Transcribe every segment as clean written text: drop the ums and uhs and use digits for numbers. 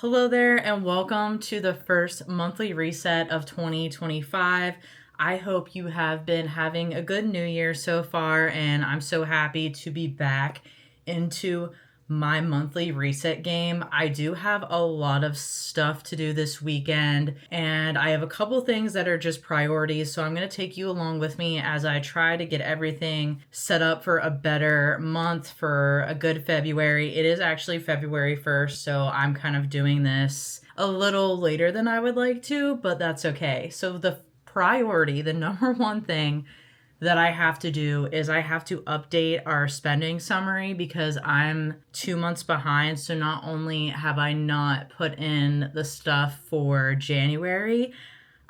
Hello there, and welcome to the first monthly reset of 2025. I hope you have been having a good new year so far, and I'm so happy to be back into my monthly reset game. I do have a lot of stuff to do this weekend, and I have a couple things that are just priorities, so I'm going to take you along with me as I try to get everything set up for a better month, for a good February. It is actually February 1st, so I'm kind of doing this a little later than I would like to, but that's okay. So the priority, the number one thing that I have to do is I have to update our spending summary because I'm 2 months behind. So not only have I not put in the stuff for January,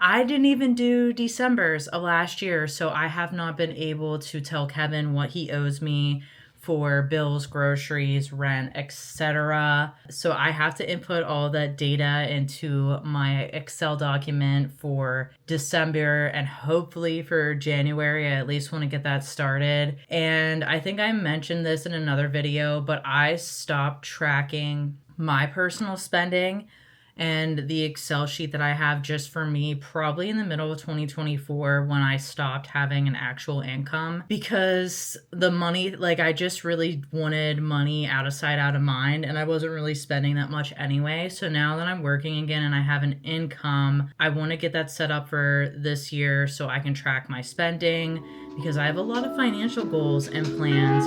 I didn't even do December's of last year. So I have not been able to tell Kevin what he owes me for bills, groceries, rent, etc. So I have to input all that data into my Excel document for December and hopefully for January. I at least want to get that started. And I think I mentioned this in another video, but I stopped tracking my personal spending and the Excel sheet that I have just for me probably in the middle of 2024 when I stopped having an actual income, because the money, I just really wanted money out of sight, out of mind, and I wasn't really spending that much anyway. So now that I'm working again and I have an income, I want to get that set up for this year so I can track my spending, because I have a lot of financial goals and plans.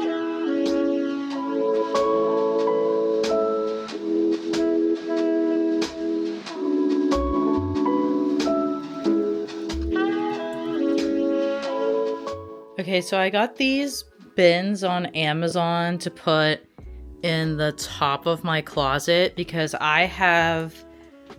Okay, so I got these bins on Amazon to put in the top of my closet because I have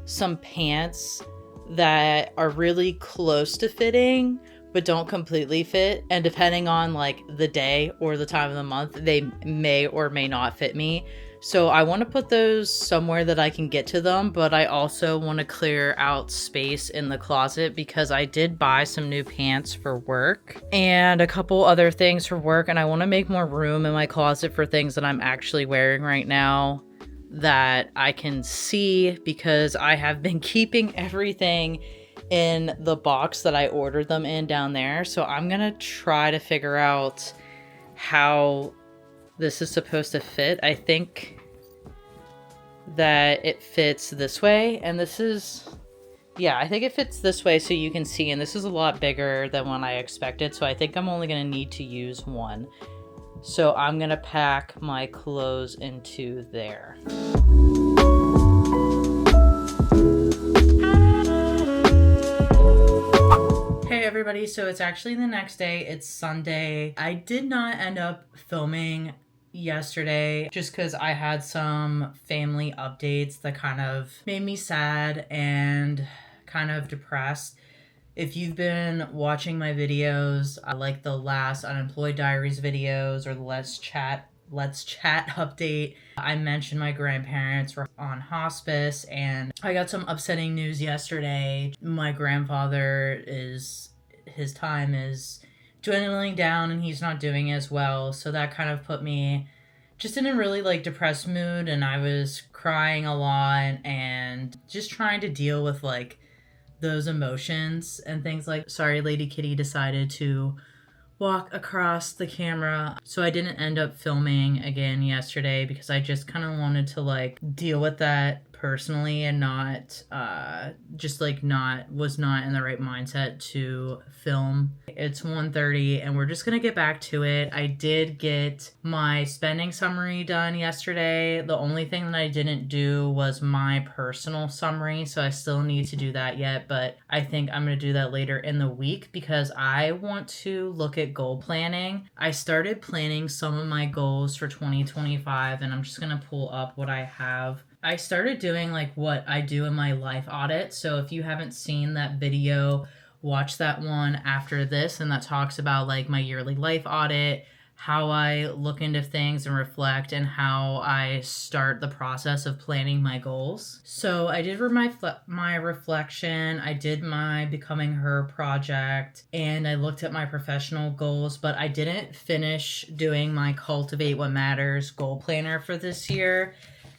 some pants that are really close to fitting but don't completely fit, and depending on the day or the time of the month, they may or may not fit me. So I want to put those somewhere that I can get to them, but I also want to clear out space in the closet because I did buy some new pants for work and a couple other things for work, and I want to make more room in my closet for things that I'm actually wearing right now that I can see, because I have been keeping everything in the box that I ordered them in down there. So I'm gonna try to figure out how this is supposed to fit. I think that it fits this way, and this is, yeah, I think it fits this way so you can see, and this is a lot bigger than what I expected, so I think I'm only gonna need to use one. So I'm gonna pack my clothes into there. Hey everybody, so it's actually the next day. It's Sunday. I did not end up filming yesterday just because I had some family updates that kind of made me sad and kind of depressed. If you've been watching my videos, like the last Unemployed Diaries videos or the Let's Chat update, I mentioned my grandparents were on hospice, and I got some upsetting news yesterday. My grandfather his time is dwindling down and he's not doing as well, so that kind of put me just in a really depressed mood, and I was crying a lot and just trying to deal with those emotions and things. Sorry, Lady Kitty decided to walk across the camera. So I didn't end up filming again yesterday because I just kind of wanted to deal with that personally and not was not in the right mindset to film. It's 1:30 and we're just gonna get back to it. I did get my spending summary done yesterday. The only thing that I didn't do was my personal summary, so I still need to do that yet, but I think I'm gonna do that later in the week because I want to look at goal planning. I started planning some of my goals for 2025, and I'm just gonna pull up what I have. I started doing what I do in my life audit. So if you haven't seen that video, watch that one after this, and that talks about my yearly life audit, how I look into things and reflect, and how I start the process of planning my goals. So I did my reflection, I did my Becoming Her project, and I looked at my professional goals, but I didn't finish doing my Cultivate What Matters goal planner for this year.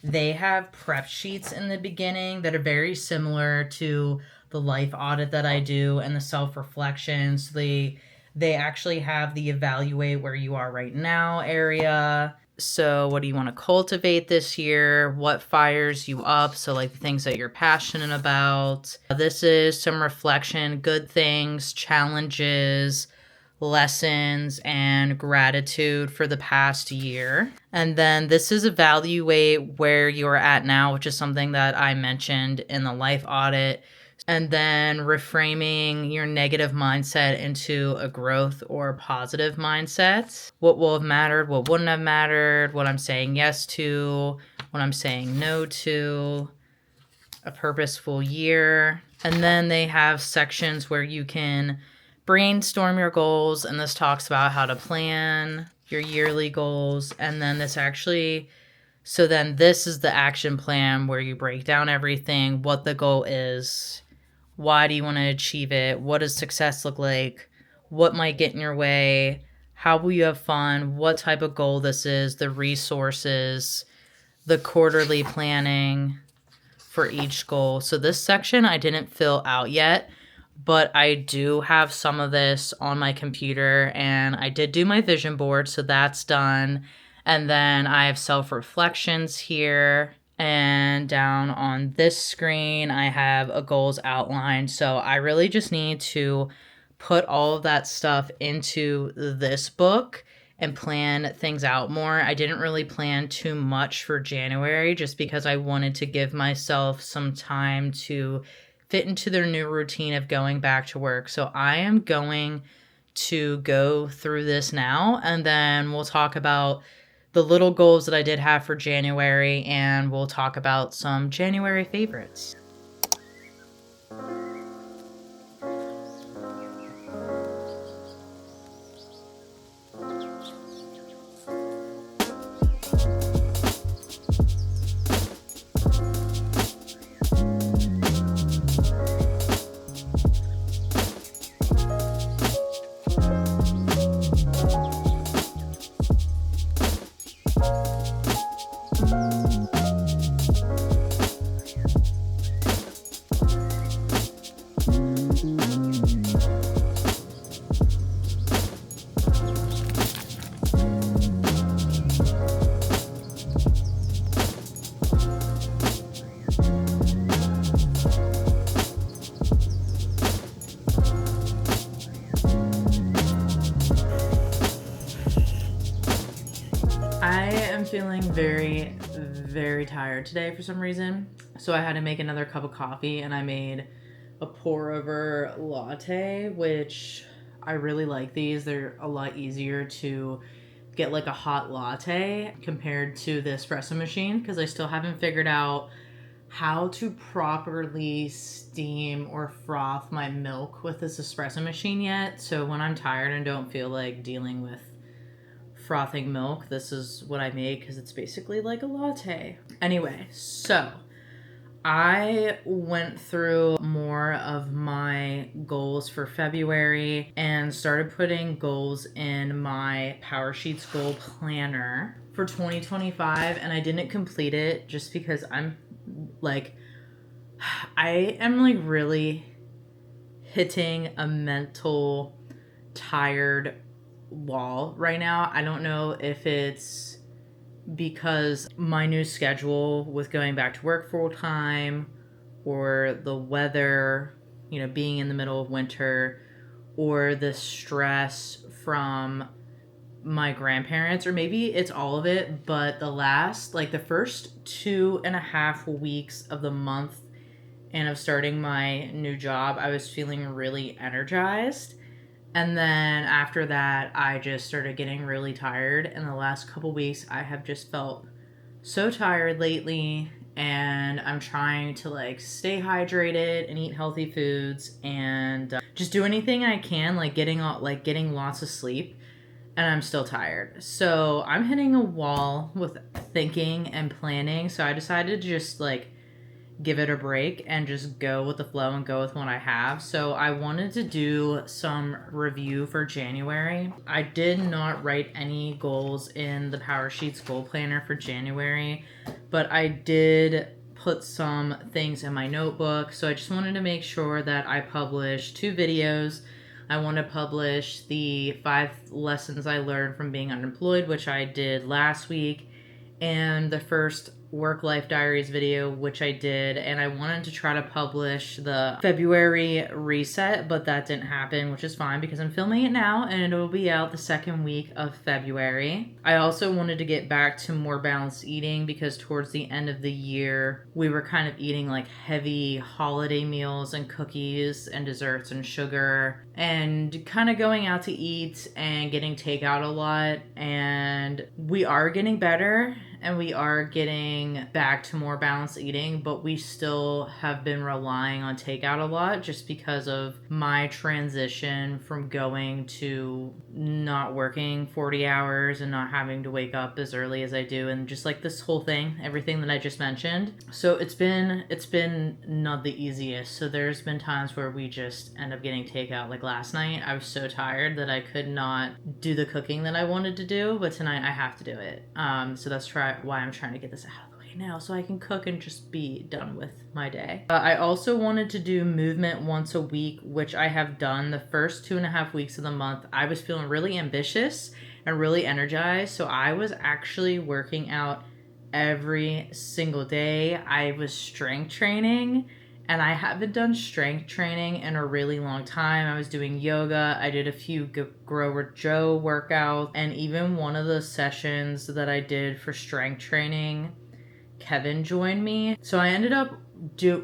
They have prep sheets in the beginning that are very similar to the life audit that I do and the self-reflections. They actually have the evaluate where you are right now area. So, what do you want to cultivate this year? What fires you up? So, like the things that you're passionate about. This is some reflection, good things, challenges, lessons, and gratitude for the past year. And then this is evaluate where you're at now, which is something that I mentioned in the life audit. And then reframing your negative mindset into a growth or positive mindset. What will have mattered, what wouldn't have mattered, what I'm saying yes to, what I'm saying no to, a purposeful year. And then they have sections where you can brainstorm your goals, and this talks about how to plan your yearly goals. And then this is the action plan where you break down everything, what the goal is, why do you want to achieve it, what does success look like, what might get in your way, how will you have fun, what type of goal this is, the resources, the quarterly planning for each goal. So this section I didn't fill out yet, but I do have some of this on my computer, and I did do my vision board, so that's done. And then I have self-reflections here, and down on this screen I have a goals outline. So I really just need to put all of that stuff into this book and plan things out more. I didn't really plan too much for January just because I wanted to give myself some time to fit into their new routine of going back to work. So I am going to go through this now, and then we'll talk about the little goals that I did have for January, and we'll talk about some January favorites. I am feeling very, very tired today for some reason. So I had to make another cup of coffee, and I made a pour over latte, which I really like these. They're a lot easier to get like a hot latte compared to the espresso machine, because I still haven't figured out how to properly steam or froth my milk with this espresso machine yet. So when I'm tired and don't feel like dealing with frothing milk, this is what I make, because it's basically like a latte. Anyway, so I went through more of my goals for February and started putting goals in my Powersheets goal planner for 2025, and I didn't complete it just because I am like really hitting a mental tired wall right now. I don't know if it's because my new schedule with going back to work full time, or the weather, being in the middle of winter, or the stress from my grandparents, or maybe it's all of it. But the first 2.5 weeks of the month and of starting my new job, I was feeling really energized. And then after that, I just started getting really tired. And the last couple weeks, I have just felt so tired lately. And I'm trying to stay hydrated and eat healthy foods, and just do anything I can, getting lots of sleep. And I'm still tired. So I'm hitting a wall with thinking and planning. So I decided to just give it a break and just go with the flow and go with what I have. So I wanted to do some review for January. I did not write any goals in the Power Sheets goal planner for January, but I did put some things in my notebook. So I just wanted to make sure that I published 2 videos. I want to publish the 5 lessons I learned from being unemployed, which I did last week, and the first work-life diaries video, which I did, and I wanted to try to publish the February reset, but that didn't happen, which is fine because I'm filming it now and it will be out the second week of February. I also wanted to get back to more balanced eating because towards the end of the year we were kind of eating like heavy holiday meals and cookies and desserts and sugar and kind of going out to eat and getting takeout a lot, and we are getting better and we are getting back to more balanced eating, but we still have been relying on takeout a lot just because of my transition from going to not working 40 hours and not having to wake up as early as I do, and just like this whole thing, everything that I just mentioned. So it's been not the easiest. So there's been times where we just end up getting takeout. Like last night I was so tired that I could not do the cooking that I wanted to do, but tonight I have to do it. So that's why I'm trying to get this out of the way now so I can cook and just be done with my day. I also wanted to do movement once a week, which I have done the first 2.5 weeks of the month. I was feeling really ambitious and really energized, so I was actually working out every single day. I was strength training, and I haven't done strength training in a really long time. I was doing yoga. I did a few Grow with Joe workouts, and even one of the sessions that I did for strength training, Kevin joined me. So I ended up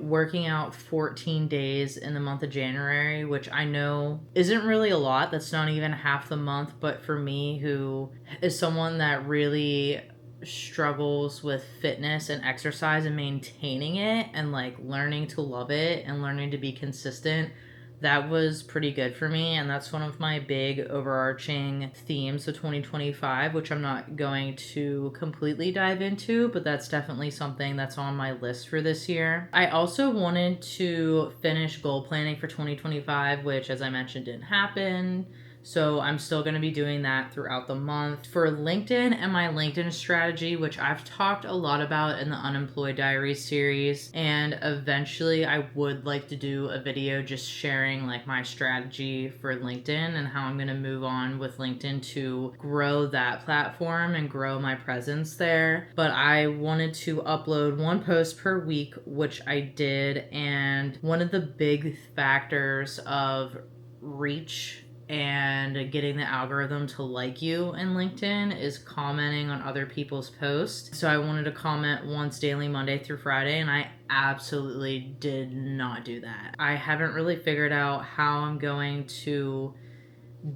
working out 14 days in the month of January, which I know isn't really a lot. That's not even half the month, but for me, who is someone that really struggles with fitness and exercise and maintaining it and like learning to love it and learning to be consistent, that was pretty good for me. And that's one of my big overarching themes of 2025, which I'm not going to completely dive into, but that's definitely something that's on my list for this year. I also wanted to finish goal planning for 2025, which, as I mentioned, didn't happen. So I'm still going to be doing that throughout the month. For LinkedIn and my LinkedIn strategy, which I've talked a lot about in the Unemployed Diaries series, and eventually I would like to do a video just sharing like my strategy for LinkedIn and how I'm going to move on with LinkedIn to grow that platform and grow my presence there. But I wanted to upload 1 post per week, which I did, and one of the big factors of reach and getting the algorithm to like you in LinkedIn is commenting on other people's posts. So I wanted to comment once daily, Monday through Friday, and I absolutely did not do that. I haven't really figured out how I'm going to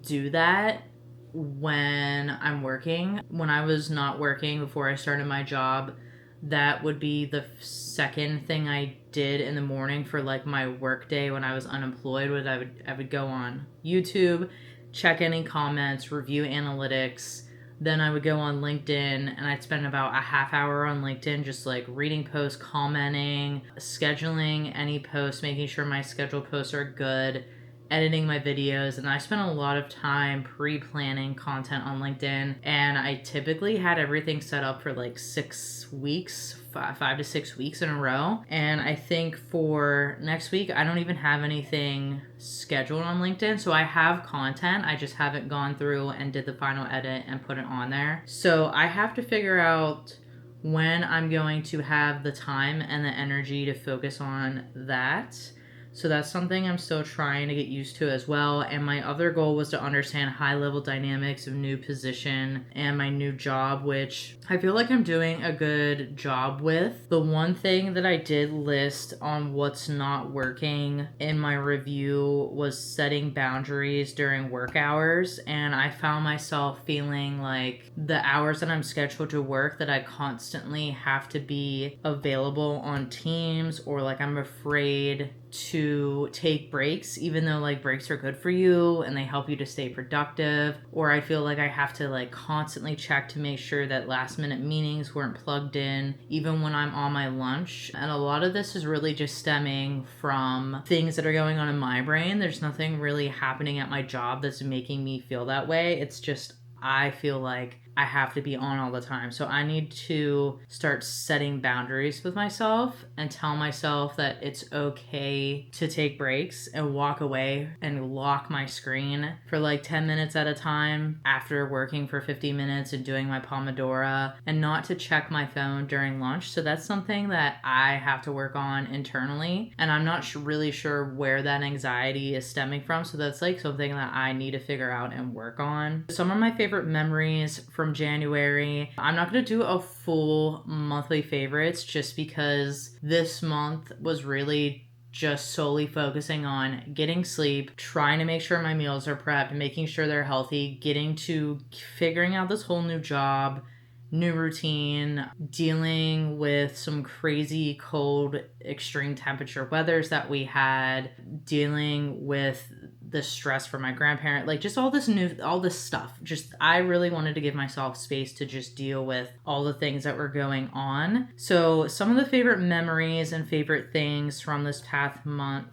do that when I'm working. When I was not working before I started my job, that would be the second thing I did in the morning for like my work day when I was unemployed. I would go on YouTube, check any comments, review analytics. Then I would go on LinkedIn and I'd spend about a half hour on LinkedIn just like reading posts, commenting, scheduling any posts, making sure my scheduled posts are good, editing my videos. And I spent a lot of time pre-planning content on LinkedIn, and I typically had everything set up for like 6 weeks, 5 to 6 weeks in a row. And I think for next week I don't even have anything scheduled on LinkedIn. So I have content, I just haven't gone through and did the final edit and put it on there. So I have to figure out when I'm going to have the time and the energy to focus on that. So that's something I'm still trying to get used to as well. And my other goal was to understand high-level dynamics of new position and my new job, which I feel like I'm doing a good job with. The one thing that I did list on what's not working in my review was setting boundaries during work hours. And I found myself feeling like the hours that I'm scheduled to work, that I constantly have to be available on Teams, or like I'm afraid to take breaks, even though like breaks are good for you and they help you to stay productive. Or I feel like I have to like constantly check to make sure that last minute meetings weren't plugged in, even when I'm on my lunch. And a lot of this is really just stemming from things that are going on in my brain. There's nothing really happening at my job that's making me feel that way. It's just I feel like I have to be on all the time. So I need to start setting boundaries with myself and tell myself that it's okay to take breaks and walk away and lock my screen for like 10 minutes at a time after working for 50 minutes and doing my Pomodoro, and not to check my phone during lunch. So that's something that I have to work on internally. And I'm not really sure where that anxiety is stemming from. So that's like something that I need to figure out and work on. Some of my favorite memories from January. I'm not going to do a full monthly favorites just because this month was really just solely focusing on getting sleep, trying to make sure my meals are prepped, making sure they're healthy, figuring out this whole new job, new routine, dealing with some crazy cold, extreme temperature weathers that we had, dealing with the stress for my grandparent, like just all this stuff. Just I really wanted to give myself space to just deal with all the things that were going on. So some of the favorite memories and favorite things from this past month,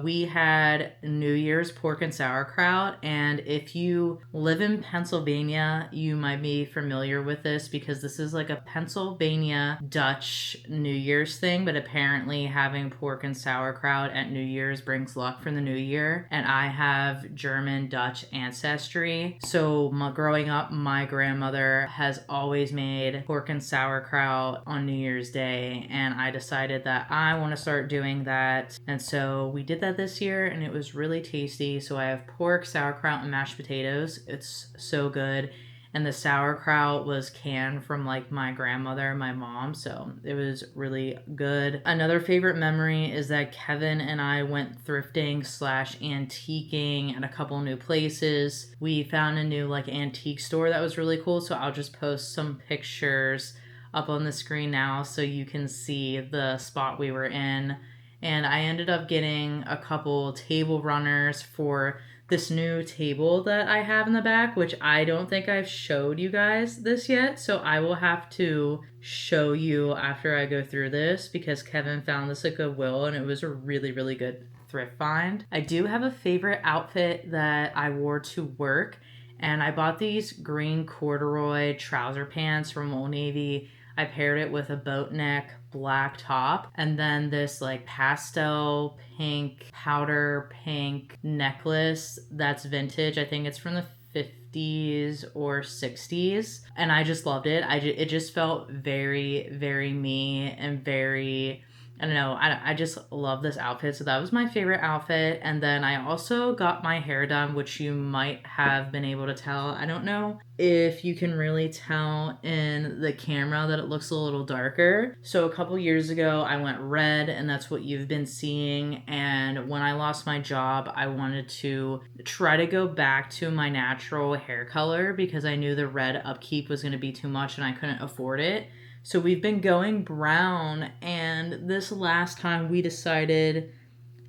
we had New Year's pork and sauerkraut. And if you live in Pennsylvania, you might be familiar with this because this is like a Pennsylvania Dutch New Year's thing, but apparently having pork and sauerkraut at New Year's brings luck for the new year. And I have German Dutch ancestry, so growing up, my grandmother has always made pork and sauerkraut on New Year's Day, and I decided that I want to start doing that. And so we did that this year, and it was really tasty. So I have pork, sauerkraut, and mashed potatoes. It's so good. And the sauerkraut was canned from like my grandmother, my mom, so it was really good. Another favorite memory is that Kevin and I went thrifting / antiquing at a couple new places. We found a new like antique store that was really cool, so I'll just post some pictures up on the screen now so you can see the spot we were in. And I ended up getting a couple table runners for this new table that I have in the back, which I don't think I've showed you guys this yet. So I will have to show you after I go through this because Kevin found this at Goodwill and it was a really, really good thrift find. I do have a favorite outfit that I wore to work, and I bought these green corduroy trouser pants from Old Navy. I paired it with a boat neck black top and then this like pastel pink, powder pink necklace that's vintage. I think it's from the 50s or 60s, and I just loved it. It just felt very, very me and very, I don't know, I just love this outfit. So that was my favorite outfit. And then I also got my hair done, which you might have been able to tell. I don't know if you can really tell in the camera that it looks a little darker. So a couple years ago, I went red, and that's what you've been seeing. And when I lost my job, I wanted to try to go back to my natural hair color because I knew the red upkeep was going to be too much and I couldn't afford it. So we've been going brown, and this last time we decided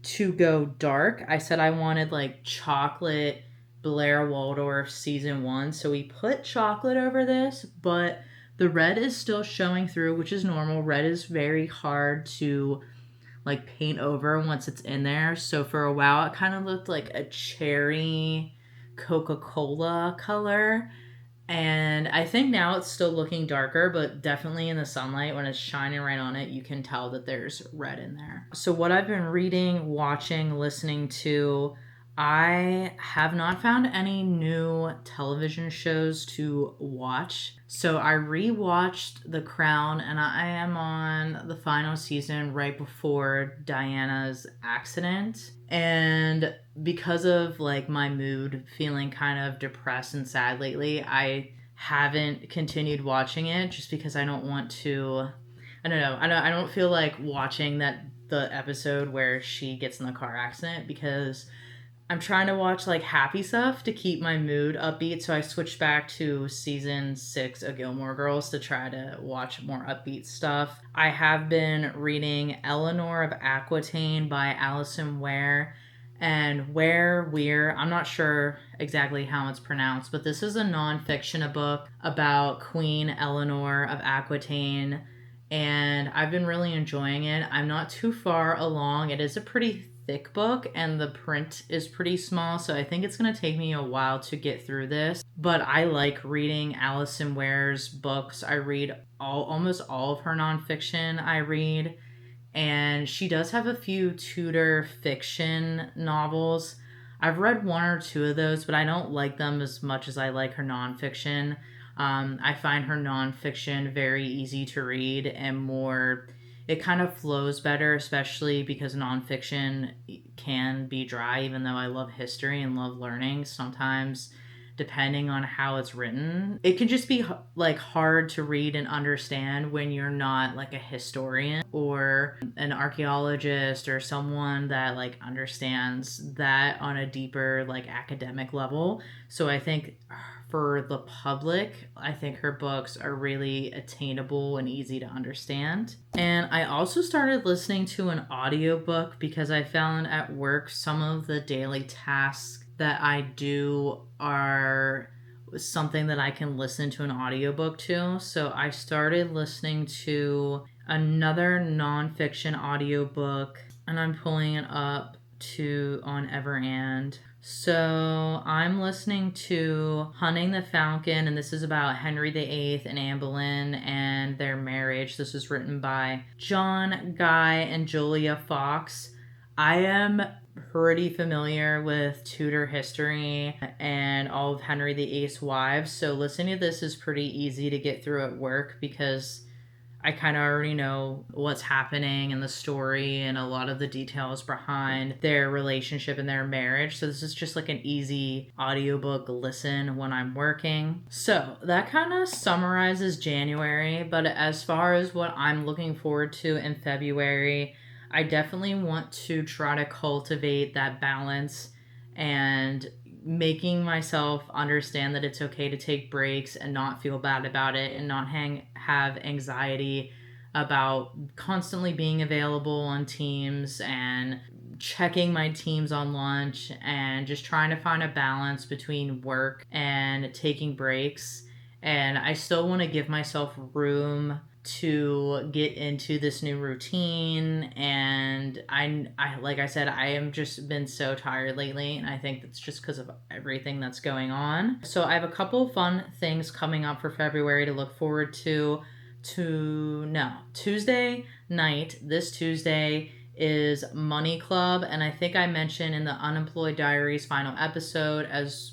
to go dark. I said I wanted like chocolate Blair Waldorf season 1. So we put chocolate over this, but the red is still showing through, which is normal. Red is very hard to like paint over once it's in there. So for a while it kind of looked like a cherry Coca-Cola color. And I think now it's still looking darker, but definitely in the sunlight when it's shining right on it, you can tell that there's red in there. So what I've been reading, watching, listening to, I have not found any new television shows to watch. So I rewatched The Crown, and I am on the final season right before Diana's accident. And because of like my mood feeling kind of depressed and sad lately, I haven't continued watching it just because I don't want to, I don't know, I don't feel like watching the episode where she gets in the car accident because I'm trying to watch like happy stuff to keep my mood upbeat. So I switched back to season 6 of Gilmore Girls to try to watch more upbeat stuff. I have been reading Eleanor of Aquitaine by Alison Ware. And Weir, I'm not sure exactly how it's pronounced, but this is a nonfiction book about Queen Eleanor of Aquitaine, and I've been really enjoying it. I'm not too far along. It is a pretty thick book and the print is pretty small, so I think it's going to take me a while to get through this. But I like reading Alison Ware's books. I read almost all of her nonfiction. I read, and she does have a few Tudor fiction novels. I've read one or two of those, but I don't like them as much as I like her nonfiction. I find her nonfiction very easy to read and more, it kind of flows better, especially because nonfiction can be dry, even though I love history and love learning. Sometimes, depending on how it's written, it can just be like hard to read and understand when you're not like a historian or an archaeologist or someone that like understands that on a deeper like academic level. So I think for the public, I think her books are really attainable and easy to understand. And I also started listening to an audiobook because I found at work some of the daily tasks that I do are something that I can listen to an audiobook to. So I started listening to another nonfiction audiobook, and I'm pulling it up to on Everand. So I'm listening to Hunting the Falcon, and this is about Henry VIII and Anne Boleyn and their marriage. This was written by John Guy and Julia Fox. I am pretty familiar with Tudor history and all of Henry VIII's wives, so listening to this is pretty easy to get through at work because I kind of already know what's happening and the story and a lot of the details behind their relationship and their marriage. So this is just like an easy audiobook listen when I'm working. So that kind of summarizes January, but as far as what I'm looking forward to in February, I definitely want to try to cultivate that balance and making myself understand that it's okay to take breaks and not feel bad about it and not have anxiety about constantly being available on Teams and checking my Teams on lunch and just trying to find a balance between work and taking breaks. And I still want to give myself room to get into this new routine, and I like I said, I am just been so tired lately, and I think that's just because of everything that's going on. So I have a couple fun things coming up for February to look forward to. Tuesday night, this Tuesday is Money Club, and I think I mentioned in the Unemployed Diaries final episode,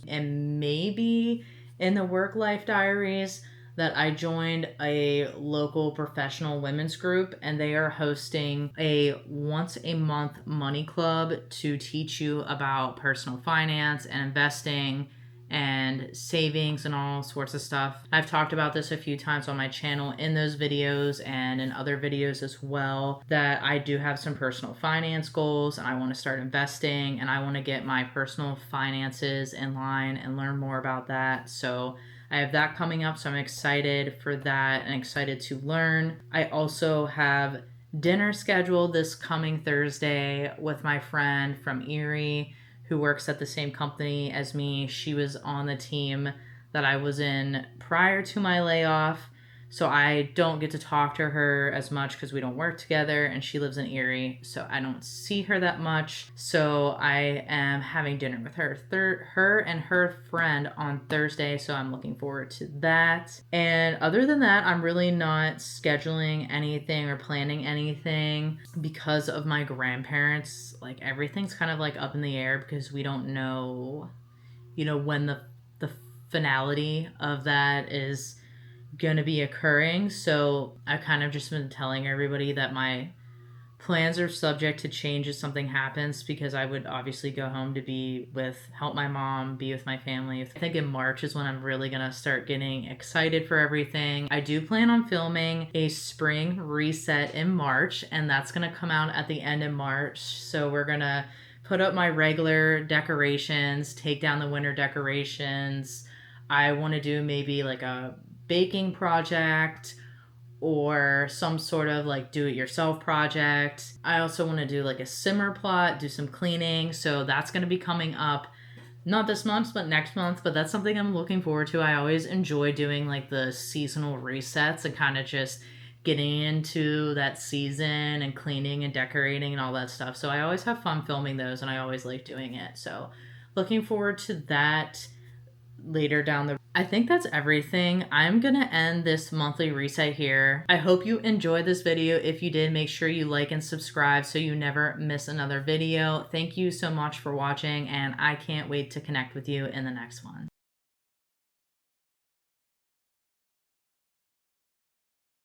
and maybe in the Work Life Diaries, that I joined a local professional women's group, and they are hosting a once a month money club to teach you about personal finance and investing and savings and all sorts of stuff. I've talked about this a few times on my channel in those videos and in other videos as well, that I do have some personal finance goals and I want to start investing and I want to get my personal finances in line and learn more about that. So I have that coming up, so I'm excited for that and excited to learn. I also have dinner scheduled this coming Thursday with my friend from Erie who works at the same company as me. She was on the team that I was in prior to my layoff, so I don't get to talk to her as much because we don't work together, and she lives in Erie, so I don't see her that much. So I am having dinner with her and her friend on Thursday, so I'm looking forward to that. And other than that, I'm really not scheduling anything or planning anything because of my grandparents. Like, everything's kind of like up in the air because we don't know, when the finality of that is going to be occurring. So I've kind of just been telling everybody that my plans are subject to change if something happens, because I would obviously go home to help my mom, be with my family. I think in March is when I'm really going to start getting excited for everything. I do plan on filming a spring reset in March, and that's going to come out at the end of March. So we're going to put up my regular decorations, take down the winter decorations. I want to do maybe like a baking project or some sort of like do it yourself project. I also want to do like a simmer plot, do some cleaning. So that's going to be coming up not this month, but next month. But that's something I'm looking forward to. I always enjoy doing like the seasonal resets and kind of just getting into that season and cleaning and decorating and all that stuff. So I always have fun filming those and I always like doing it. So looking forward to that later down the. I think that's everything. I'm gonna end this monthly reset here. I hope you enjoyed this video. If you did, make sure you like and subscribe so you never miss another video. Thank you so much for watching, and I can't wait to connect with you in the next one.